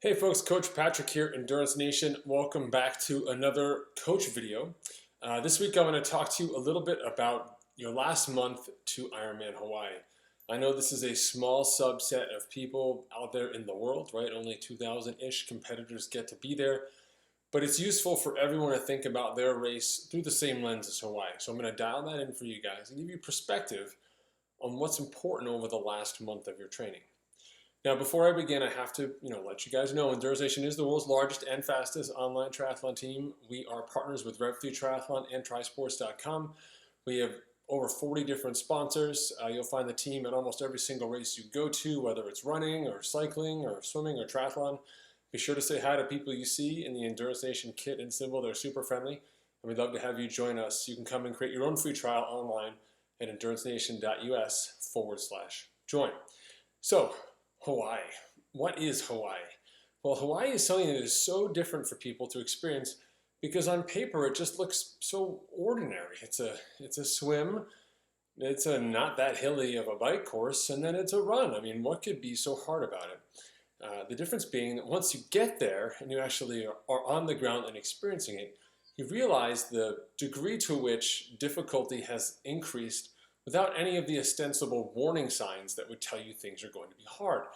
Hey folks, Coach Patrick here, Endurance Nation. Welcome back to another coach video. This week I'm going to talk to you a little bit about your last month to Ironman Hawaii. I know this is a small subset of people out there in the world, right? Only 2,000-ish competitors get to be there, but it's useful for everyone to think about their race through the same lens as Hawaii. So I'm going to dial that in for you guys and give you perspective on what's important over the last month of your training. Now, before I begin, I have to, let you guys know Endurance Nation is the world's largest and fastest online triathlon team. We are partners with Rev3 Triathlon and Trisports.com. We have over 40 different sponsors. You'll find the team at almost every single race you go to, whether it's running or cycling or swimming or triathlon. Be sure to say hi to people you see in the Endurance Nation kit and symbol. They're super friendly, and we'd love to have you join us. You can come and create your own free trial online at endurancenation.us/join. So, Hawaii. What is Hawaii? Well, Hawaii is something that is so different for people to experience because on paper it just looks so ordinary. It's a swim, it's a not that hilly of a bike course, and then it's a run. I mean, what could be so hard about it? The difference being that once you get there and you actually are on the ground and experiencing it, you realize the degree to which difficulty has increased without any of the ostensible warning signs that would tell you things are going to be hard.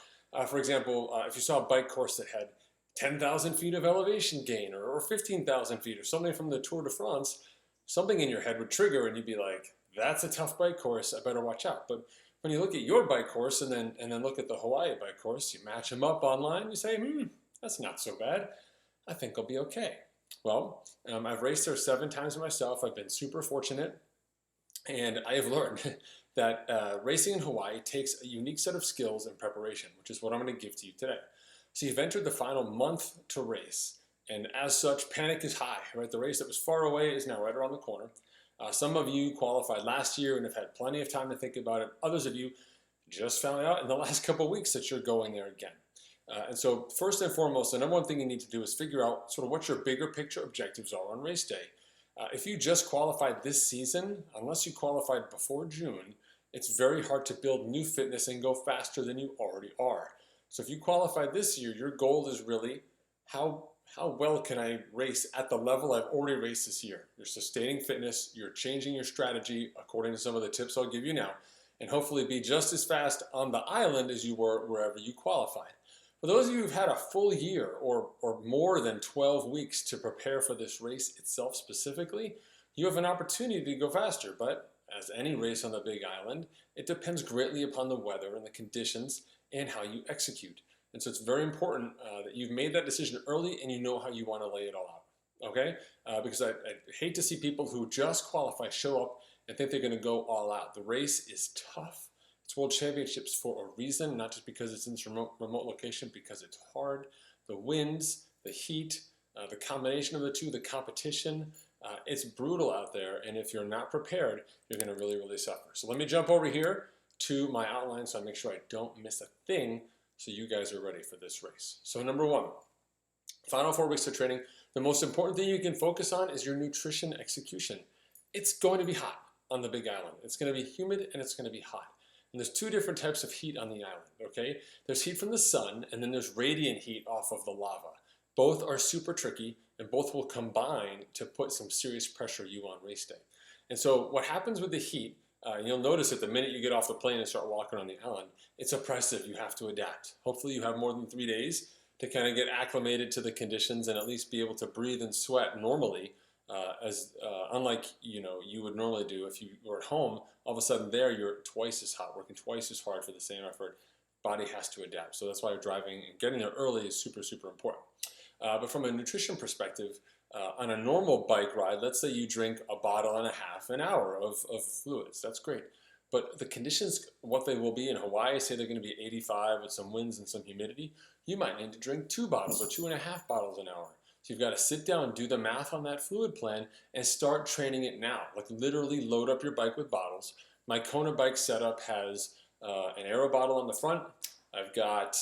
For example, if you saw a bike course that had 10,000 feet of elevation gain or 15,000 feet or something from the Tour de France, something in your head would trigger and you'd be like, that's a tough bike course, I better watch out. But when you look at your bike course and then look at the Hawaii bike course, you match them up online, you say, that's not so bad. I think I'll be okay. Well, I've raced there 7 times myself. I've been super fortunate. And I have learned that racing in Hawaii takes a unique set of skills and preparation, which is what I'm going to give to you today. So you've entered the final month to race, and as such, panic is high, right? The race that was far away is now right around the corner. Some of you qualified last year and have had plenty of time to think about it. Others of you just found out in the last couple of weeks that you're going there again. And so first and foremost, the number one thing you need to do is figure out sort of what your bigger picture objectives are on race day. If you just qualified this season, unless you qualified before June, it's very hard to build new fitness and go faster than you already are. So if you qualified this year, your goal is really how well can I race at the level I've already raced this year? You're sustaining fitness, you're changing your strategy according to some of the tips I'll give you now, and hopefully be just as fast on the island as you were wherever you qualified. For those of you who've had a full year or more than 12 weeks to prepare for this race itself specifically, you have an opportunity to go faster. But as any race on the Big Island, it depends greatly upon the weather and the conditions and how you execute. And so it's very important that you've made that decision early and you know how you want to lay it all out. Okay? Because I hate to see people who just qualify show up and think they're going to go all out. The race is tough. It's World Championships for a reason, not just because it's in this remote location, because it's hard. The winds, the heat, the combination of the two, the competition, it's brutal out there. And if you're not prepared, you're going to really, really suffer. So let me jump over here to my outline so I make sure I don't miss a thing so you guys are ready for this race. So number one, final 4 weeks of training. The most important thing you can focus on is your nutrition execution. It's going to be hot on the Big Island. It's going to be humid and it's going to be hot. And there's 2 different types of heat on the island, okay? There's heat from the sun, and then there's radiant heat off of the lava. Both are super tricky, and both will combine to put some serious pressure on you on race day. And so what happens with the heat, you'll notice that the minute you get off the plane and start walking on the island, it's oppressive. You have to adapt. Hopefully you have more than 3 days to kind of get acclimated to the conditions and at least be able to breathe and sweat normally. Unlike you would normally do if you were at home, all of a sudden there you're twice as hot, working twice as hard for the same effort. Body has to adapt. So that's why driving and getting there early is super, super important. But from a nutrition perspective, on a normal bike ride, let's say you drink a bottle and a half an hour of fluids. That's great. But the conditions, what they will be in Hawaii, say they're going to be 85 with some winds and some humidity, you might need to drink 2 bottles or 2.5 bottles an hour. So you've got to sit down, do the math on that fluid plan, and start training it now. Like literally load up your bike with bottles. My Kona bike setup has an aero bottle on the front. I've got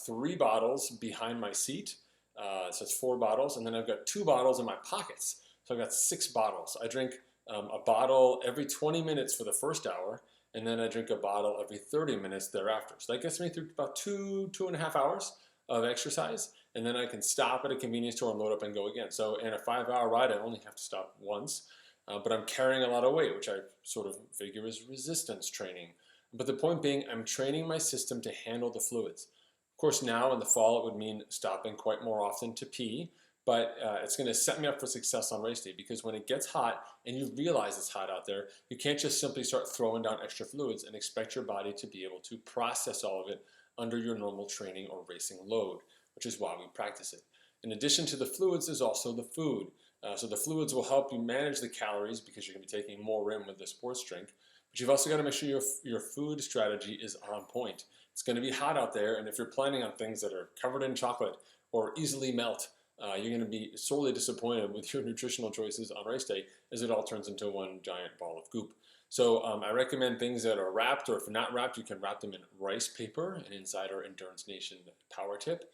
3 bottles behind my seat. So it's 4 bottles. And then I've got 2 bottles in my pockets. So I've got 6 bottles. I drink a bottle every 20 minutes for the first hour. And then I drink a bottle every 30 minutes thereafter. So that gets me through about 2.5 hours of exercise. and then I can stop at a convenience store and load up and go again. So in a 5-hour ride, I only have to stop once, but I'm carrying a lot of weight, which I sort of figure is resistance training. But the point being, I'm training my system to handle the fluids. Of course, now in the fall, it would mean stopping quite more often to pee, but it's going to set me up for success on race day, because when it gets hot and you realize it's hot out there, you can't just simply start throwing down extra fluids and expect your body to be able to process all of it under your normal training or racing load, which is why we practice it. In addition to the fluids, there's also the food. So the fluids will help you manage the calories because you're going to be taking more in with the sports drink, but you've also got to make sure your food strategy is on point. It's going to be hot out there, and if you're planning on things that are covered in chocolate or easily melt, you're going to be sorely disappointed with your nutritional choices on race day, as it all turns into one giant ball of goop. So I recommend things that are wrapped, or if not wrapped, you can wrap them in rice paper, and inside our Endurance Nation power tip.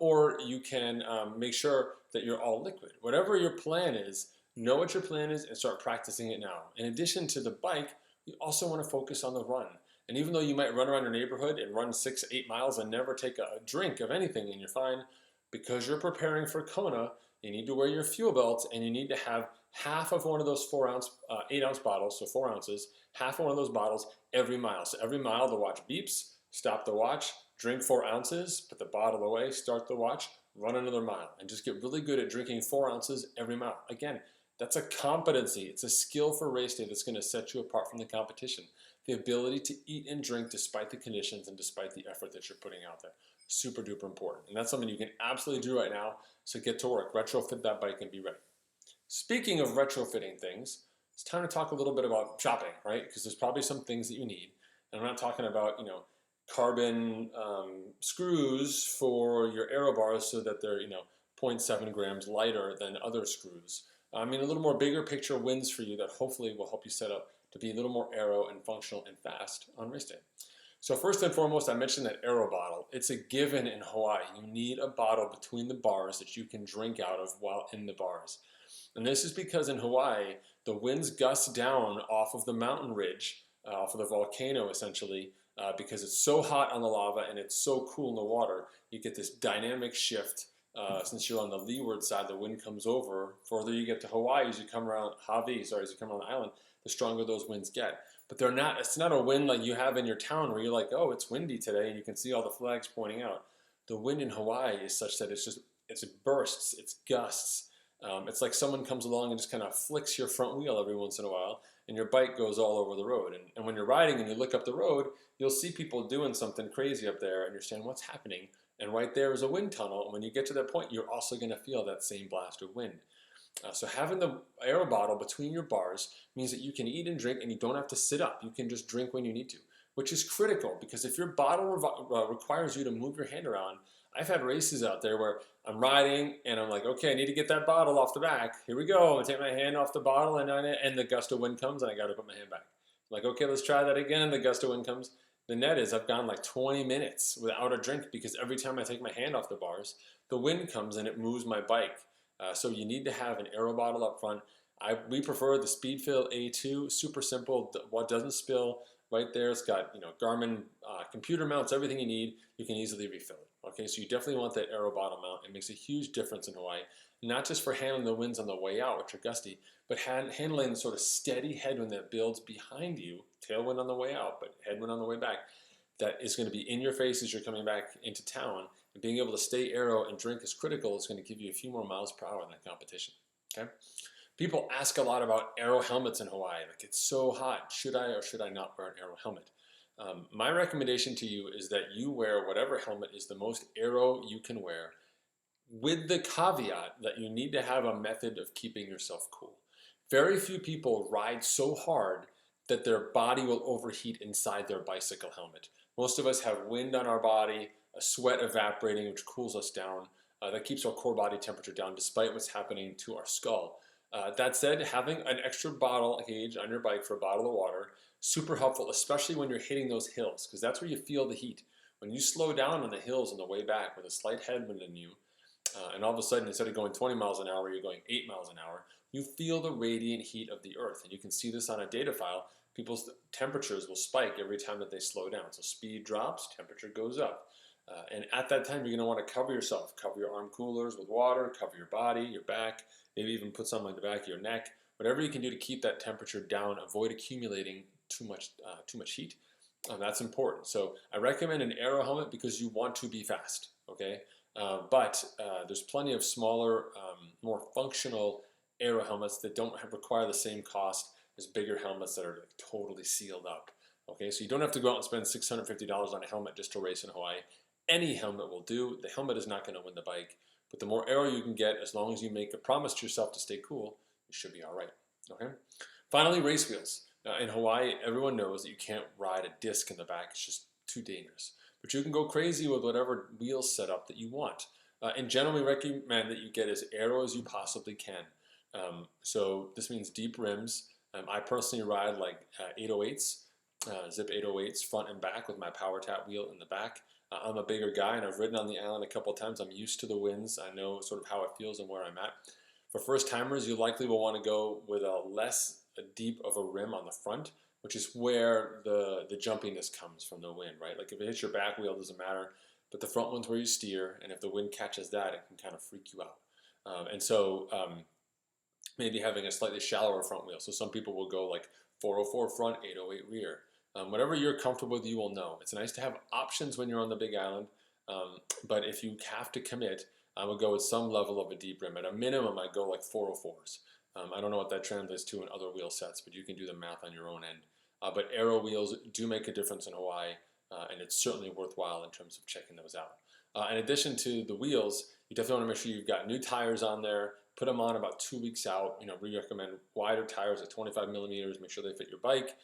Or you can make sure that you're all liquid. Whatever your plan is, know what your plan is and start practicing it now. In addition to the bike, you also want to focus on the run. And even though you might run around your neighborhood and run 6-8 miles and never take a drink of anything and you're fine, because you're preparing for Kona, you need to wear your fuel belt, and you need to have half of one of those 8-ounce bottles, so 4 ounces, half of one of those bottles every mile. So every mile the watch beeps, stop the watch, drink 4 ounces, put the bottle away, start the watch, run another mile, and just get really good at drinking 4 ounces every mile. Again, that's a competency. It's a skill for race day that's going to set you apart from the competition. The ability to eat and drink despite the conditions and despite the effort that you're putting out there. Super duper important. And that's something you can absolutely do right now. So get to work, retrofit that bike and be ready. Speaking of retrofitting things, it's time to talk a little bit about shopping, right? Because there's probably some things that you need. And I'm not talking about, carbon screws for your aero bars so that they're, 0.7 grams lighter than other screws. I mean, a little more bigger picture wins for you that hopefully will help you set up to be a little more aero and functional and fast on race day. So first and foremost, I mentioned that aero bottle. It's a given in Hawaii. You need a bottle between the bars that you can drink out of while in the bars. And this is because in Hawaii, the winds gust down off of the mountain ridge, off of the volcano essentially, because it's so hot on the lava and it's so cool in the water. You get this dynamic shift. Since you're on the leeward side, the wind comes over. Further you get to Hawaii, as you come around as you come around the island, the stronger those winds get. But it's not a wind like you have in your town where you're like, oh, it's windy today, and you can see all the flags pointing out. The wind in Hawaii is such that it bursts, it's gusts. It's like someone comes along and just kind of flicks your front wheel every once in a while, and your bike goes all over the road. And when you're riding and you look up the road, you'll see people doing something crazy up there, and you're saying, what's happening? And right there is a wind tunnel, and when you get to that point, you're also going to feel that same blast of wind. So having the aero bottle between your bars means that you can eat and drink and you don't have to sit up. You can just drink when you need to, which is critical, because if your bottle requires you to move your hand around, I've had races out there where I'm riding and I'm like, okay, I need to get that bottle off the back. Here we go. I take my hand off the bottle and the gust of wind comes and I got to put my hand back. I'm like, okay, let's try that again. And the gust of wind comes. The net is I've gone like 20 minutes without a drink because every time I take my hand off the bars, the wind comes and it moves my bike. So you need to have an aero bottle up front. We prefer the Speedfill A2, super simple, what doesn't spill. Right there, it's got Garmin computer mounts, everything you need. You can easily refill it. Okay, so you definitely want that aero bottle mount. It makes a huge difference in Hawaii, not just for handling the winds on the way out, which are gusty, but handling the sort of steady headwind that builds behind you, tailwind on the way out, but headwind on the way back, that is going to be in your face as you're coming back into town. And being able to stay aero and drink is critical. It's going to give you a few more miles per hour in that competition. Okay. People ask a lot about aero helmets in Hawaii. Like, it's so hot. Should I or should I not wear an aero helmet? My recommendation to you is that you wear whatever helmet is the most aero you can wear, with the caveat that you need to have a method of keeping yourself cool. Very few people ride so hard that their body will overheat inside their bicycle helmet. Most of us have wind on our body, a sweat evaporating, which cools us down. That keeps our core body temperature down despite what's happening to our skull. That said, having an extra bottle gauge on your bike for a bottle of water, super helpful, especially when you're hitting those hills, because that's where you feel the heat. When you slow down on the hills on the way back with a slight headwind in you, and all of a sudden, instead of going 20 miles an hour, you're going 8 miles an hour, you feel the radiant heat of the earth. And you can see this on a data file. People's temperatures will spike every time that they slow down. So speed drops, temperature goes up. And at that time, you're going to want to cover yourself. Cover your arm coolers with water, cover your body, your back, maybe even put some on the back of your neck. Whatever you can do to keep that temperature down, avoid accumulating too much heat. That's important. So I recommend an aero helmet because you want to be fast, okay? But there's plenty of smaller, more functional aero helmets that don't require the same cost as bigger helmets that are like totally sealed up. Okay, so you don't have to go out and spend $650 on a helmet just to race in Hawaii. Any helmet will do. The helmet is not going to win the bike, but the more aero you can get, as long as you make a promise to yourself to stay cool, you should be all right. Okay. Finally, race wheels. In Hawaii, everyone knows that you can't ride a disc in the back. It's just too dangerous. But you can go crazy with whatever wheel setup that you want. In general, we recommend that you get as aero as you possibly can. So this means deep rims. I personally ride like 808s, Zip 808s front and back with my Power Tap wheel in the back. I'm a bigger guy and I've ridden on the island a couple of times. I'm used to the winds. I know sort of how it feels and where I'm at. For first timers, you likely will want to go with a less deep of a rim on the front, which is where the jumpiness comes from the wind, right? Like if it hits your back wheel, it doesn't matter, but the front one's where you steer, and if the wind catches that, it can kind of freak you out. And so maybe having a slightly shallower front wheel. So some people will go like 404 front, 808 rear. Whatever you're comfortable with, you will know. It's nice to have options when you're on the big island, but if you have to commit, I would go with some level of a deep rim. At a minimum, I'd go like 404s. I don't know what that translates to in other wheel sets, but you can do the math on your own end. But aero wheels do make a difference in Hawaii, and it's certainly worthwhile in terms of checking those out. In addition to the wheels, you definitely want to make sure you've got new tires on there. Put them on about 2 weeks out. You know, we recommend wider tires at 25 millimeters. Make sure they fit your bike.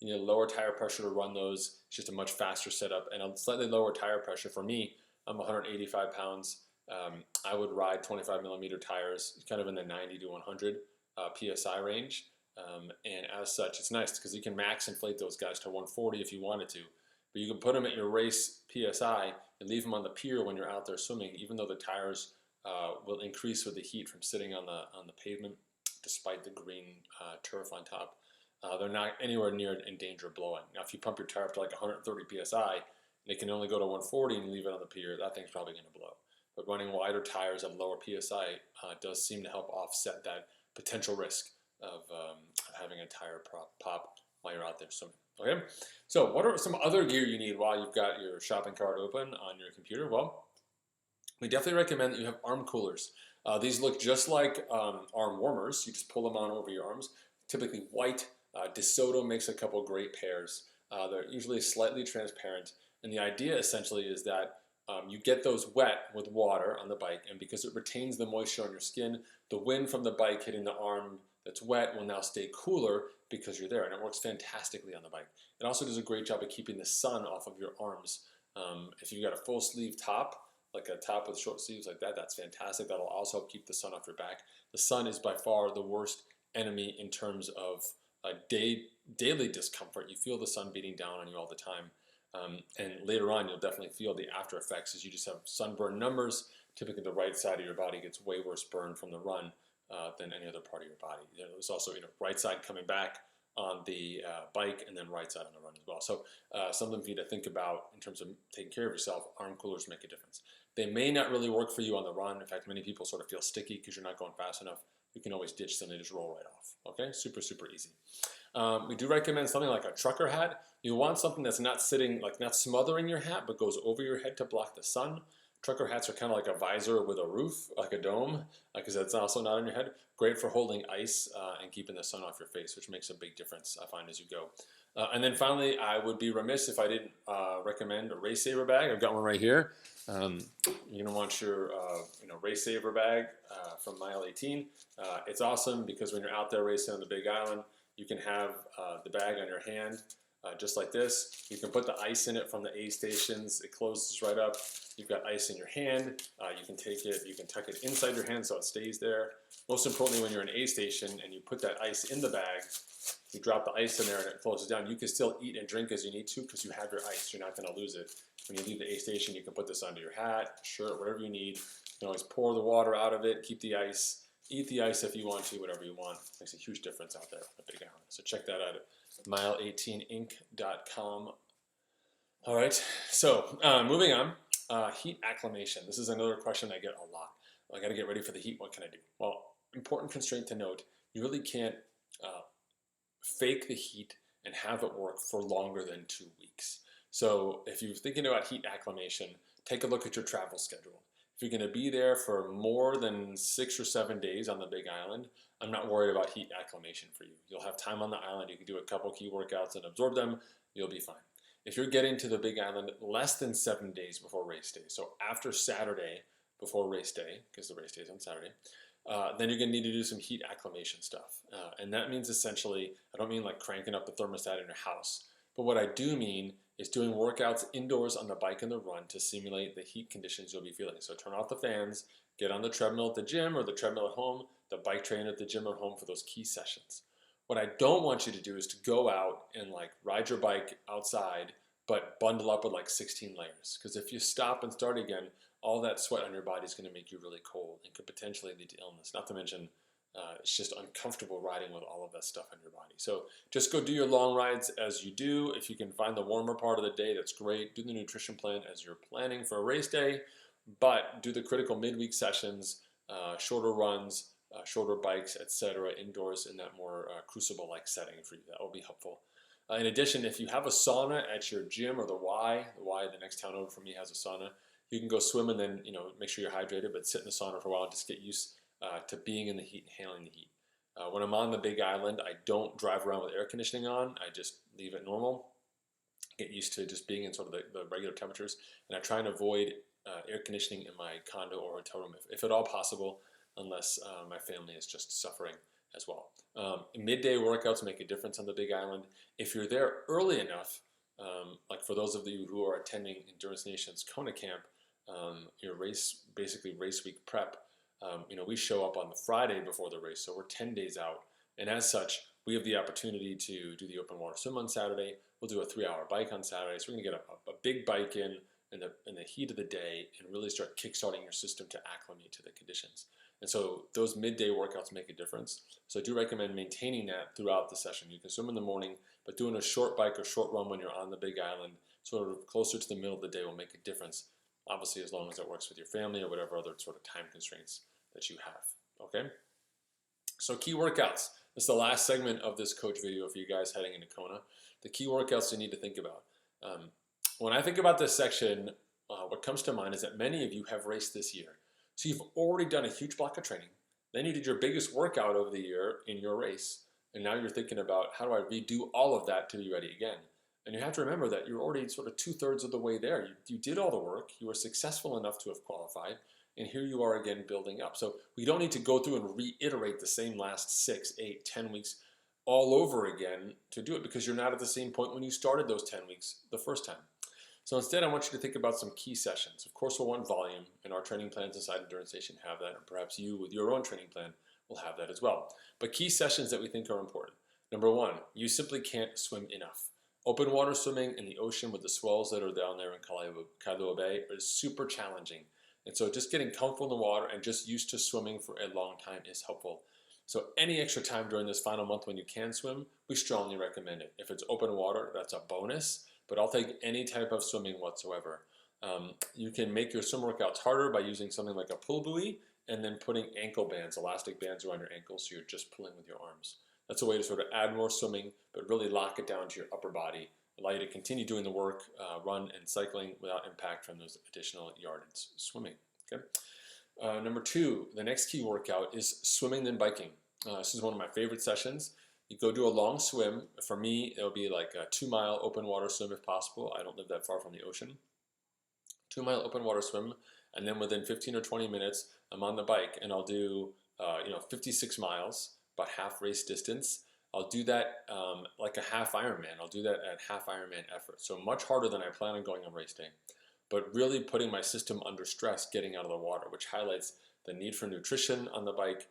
You need a lower tire pressure to run those. It's just a much faster setup and a slightly lower tire pressure. For me, I'm 185 pounds. I would ride 25 millimeter tires, kind of in the 90 to 100 PSI range. And as such, it's nice because you can max inflate those guys to 140 if you wanted to. But you can put them at your race PSI and leave them on the pier when you're out there swimming, even though the tires will increase with the heat from sitting on the pavement, despite the green turf on top. They're not anywhere near in danger of blowing. Now, if you pump your tire up to like 130 PSI, and it can only go to 140 and you leave it on the pier, that thing's probably going to blow. But running wider tires at lower PSI does seem to help offset that potential risk of having a tire pop while you're out there swimming. Okay, so what are some other gear you need while you've got your shopping cart open on your computer? Well, we definitely recommend that you have arm coolers. These look just like arm warmers. You just pull them on over your arms. Typically white. DeSoto makes a couple great pairs. They're usually slightly transparent, and the idea essentially is that you get those wet with water on the bike, and because it retains the moisture on your skin, the wind from the bike hitting the arm that's wet will now stay cooler because you're there, and it works fantastically on the bike. It also does a great job of keeping the sun off of your arms. If you've got a full sleeve top, like a top with short sleeves like that, that's fantastic. That'll also help keep the sun off your back. The sun is by far the worst enemy in terms of daily discomfort. You feel the sun beating down on you all the time. And later on, you'll definitely feel the after effects as you just have sunburn numbers. Typically, the right side of your body gets way worse burn from the run than any other part of your body. There's also right side coming back on the bike and then right side on the run as well. So something for you to think about in terms of taking care of yourself. Arm coolers make a difference. They may not really work for you on the run. In fact, many people sort of feel sticky because you're not going fast enough. You can always ditch them, they just roll right off. Okay, super, super easy. We do recommend something like a trucker hat. You want something that's not sitting, like not smothering your hat, but goes over your head to block the sun. Trucker hats are kind of like a visor with a roof, like a dome, because that's also not on your head. Great for holding ice and keeping the sun off your face, which makes a big difference, I find, as you go. And then finally, I would be remiss if I didn't recommend a Race Saver bag. I've got one right here. You're going to want your Race Saver bag from Mile 18. It's awesome because when you're out there racing on the Big Island, you can have the bag on your hand just like this. You can put the ice in it from the aid stations. It closes right up. You've got ice in your hand. You can take it, you can tuck it inside your hand so it stays there. Most importantly, when you're in an aid station and you put that ice in the bag, you drop the ice in there and it closes down. You can still eat and drink as you need to because you have your ice. You're not going to lose it. When you leave the aid station, you can put this under your hat, shirt, whatever you need. You can always pour the water out of it, keep the ice, eat the ice if you want to, whatever you want. It makes a huge difference out there on the Big Island. So check that out at mile18inc.com. All right, so moving on. Heat acclimation. This is another question I get a lot. I got to get ready for the heat. What can I do? Well, important constraint to note, you really can't uh, fake the heat and have it work for longer than 2 weeks. So if you're thinking about heat acclimation, take a look at your travel schedule. If you're going to be there for more than 6 or 7 days on the Big Island, I'm not worried about heat acclimation for you. You'll have time on the island. You can do a couple key workouts and absorb them. You'll be fine. If you're getting to the Big Island less than 7 days before race day, so after Saturday before race day, because the race day is on Saturday, then you're going to need to do some heat acclimation stuff. And that means essentially, I don't mean like cranking up the thermostat in your house, but what I do mean is doing workouts indoors on the bike and the run to simulate the heat conditions you'll be feeling. So turn off the fans, get on the treadmill at the gym or the treadmill at home, the bike train at the gym or home for those key sessions. What I don't want you to do is to go out and like ride your bike outside, but bundle up with like 16 layers. Because if you stop and start again, all that sweat on your body is going to make you really cold and could potentially lead to illness. Not to mention, it's just uncomfortable riding with all of that stuff on your body. So just go do your long rides as you do. If you can find the warmer part of the day, that's great. Do the nutrition plan as you're planning for a race day, but do the critical midweek sessions, shorter runs, shorter bikes, etc., indoors in that more crucible-like setting for you. That will be helpful. In addition, if you have a sauna at your gym or the Y, the next town over from me has a sauna, you can go swim and then make sure you're hydrated, but sit in the sauna for a while and just get used to being in the heat and handling the heat. When I'm on the Big Island, I don't drive around with air conditioning on. I just leave it normal, get used to just being in sort of the regular temperatures, and I try and avoid air conditioning in my condo or hotel room if at all possible, unless my family is just suffering as well. Midday workouts make a difference on the Big Island. If you're there early enough, like for those of you who are attending Endurance Nation's Kona Camp, your basically race week prep, we show up on the Friday before the race, so we're 10 days out. And as such, we have the opportunity to do the open water swim on Saturday. We'll do a 3-hour bike on Saturday. So we're going to get a big bike in the heat of the day and really start kickstarting your system to acclimate to the conditions. And so those midday workouts make a difference. So I do recommend maintaining that throughout the session. You can swim in the morning, but doing a short bike or short run when you're on the Big Island, sort of closer to the middle of the day, will make a difference. Obviously, as long as it works with your family or whatever other sort of time constraints that you have. Okay? So key workouts. This is the last segment of this coach video for you guys heading into Kona. The key workouts you need to think about. When I think about this section, what comes to mind is that many of you have raced this year. So you've already done a huge block of training. Then you did your biggest workout of the year in your race. And now you're thinking about, how do I redo all of that to be ready again? And you have to remember that you're already sort of 2/3 of the way there. You did all the work. You were successful enough to have qualified. And here you are again building up. So we don't need to go through and reiterate the same last 6, 8, 10 weeks all over again to do it, because you're not at the same point when you started those 10 weeks the first time. So instead, I want you to think about some key sessions. Of course, we'll want volume, and our training plans inside Endurance Nation have that, and perhaps you with your own training plan will have that as well. But key sessions that we think are important. Number one, you simply can't swim enough. Open water swimming in the ocean with the swells that are down there in Kailua Bay is super challenging. And so just getting comfortable in the water and just used to swimming for a long time is helpful. So any extra time during this final month when you can swim, we strongly recommend it. If it's open water, that's a bonus, but I'll take any type of swimming whatsoever. You can make your swim workouts harder by using something like a pull buoy and then putting ankle bands, elastic bands around your ankles, so you're just pulling with your arms. That's a way to sort of add more swimming, but really lock it down to your upper body, allow you to continue doing the work, run and cycling without impact from those additional yardage swimming. Okay. Number two, the next key workout is swimming then biking. This is one of my favorite sessions. You go do a long swim. For me, it'll be like a 2-mile open water swim if possible. I don't live that far from the ocean. 2-mile open water swim, and then within 15 or 20 minutes, I'm on the bike and I'll do 56 miles, about half race distance. I'll do that like a half Ironman. I'll do that at half Ironman effort. So much harder than I plan on going on race day, but really putting my system under stress getting out of the water, which highlights the need for nutrition on the bike,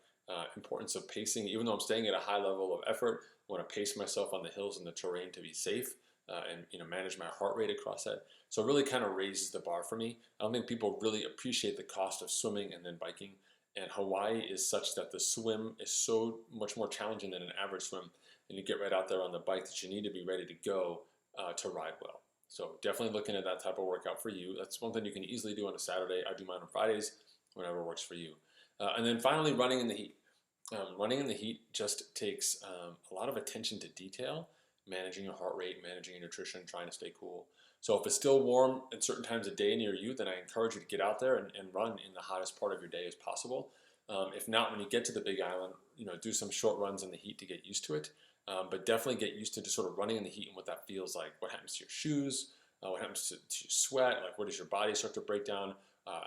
importance of pacing. Even though I'm staying at a high level of effort, I want to pace myself on the hills and the terrain to be safe and manage my heart rate across that. So it really kind of raises the bar for me. I don't think people really appreciate the cost of swimming and then biking. And Hawaii is such that the swim is so much more challenging than an average swim. And you get right out there on the bike that you need to be ready to go to ride well. So definitely looking at that type of workout for you. That's one thing you can easily do on a Saturday. I do mine on Fridays, whenever works for you. And then finally, running in the heat. Running in the heat just takes a lot of attention to detail, managing your heart rate, managing your nutrition, trying to stay cool. So if it's still warm at certain times of day near you, then I encourage you to get out there and run in the hottest part of your day as possible. If not, when you get to the Big Island, do some short runs in the heat to get used to it. But definitely get used to just sort of running in the heat and what that feels like. What happens to your shoes? What happens to your sweat? Like, what does your body start to break down?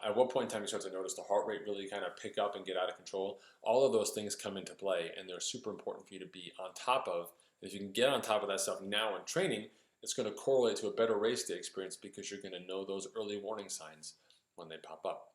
At what point in time you start to notice the heart rate really kind of pick up and get out of control? All of those things come into play, and they're super important for you to be on top of. And if you can get on top of that stuff now in training, it's going to correlate to a better race day experience because you're going to know those early warning signs when they pop up.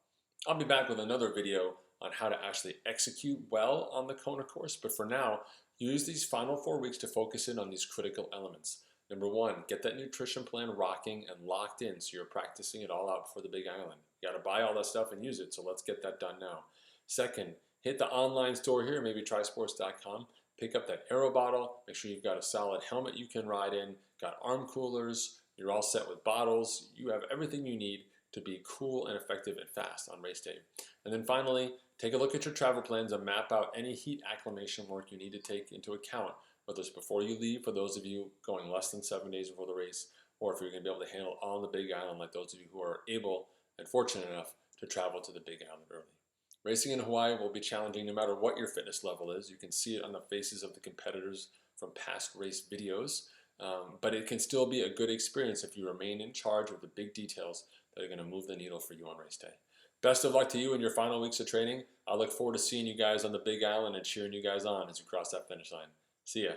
I'll be back with another video on how to actually execute well on the Kona course, but for now, use these final 4 weeks to focus in on these critical elements. Number 1, get that nutrition plan rocking and locked in so you're practicing it all out before the Big Island. You got to buy all that stuff and use it, so let's get that done now. Second, hit the online store here, maybe trisports.com. Pick up that Aero bottle. Make sure you've got a solid helmet you can ride in, got arm coolers, you're all set with bottles. You have everything you need to be cool and effective and fast on race day. And then finally, take a look at your travel plans and map out any heat acclimation work you need to take into account, whether it's before you leave for those of you going less than 7 days before the race, or if you're going to be able to handle all on the Big Island like those of you who are able and fortunate enough to travel to the Big Island early. Racing in Hawaii will be challenging no matter what your fitness level is. You can see it on the faces of the competitors from past race videos, but it can still be a good experience if you remain in charge of the big details that are going to move the needle for you on race day. Best of luck to you in your final weeks of training. I look forward to seeing you guys on the Big Island and cheering you guys on as you cross that finish line. See ya.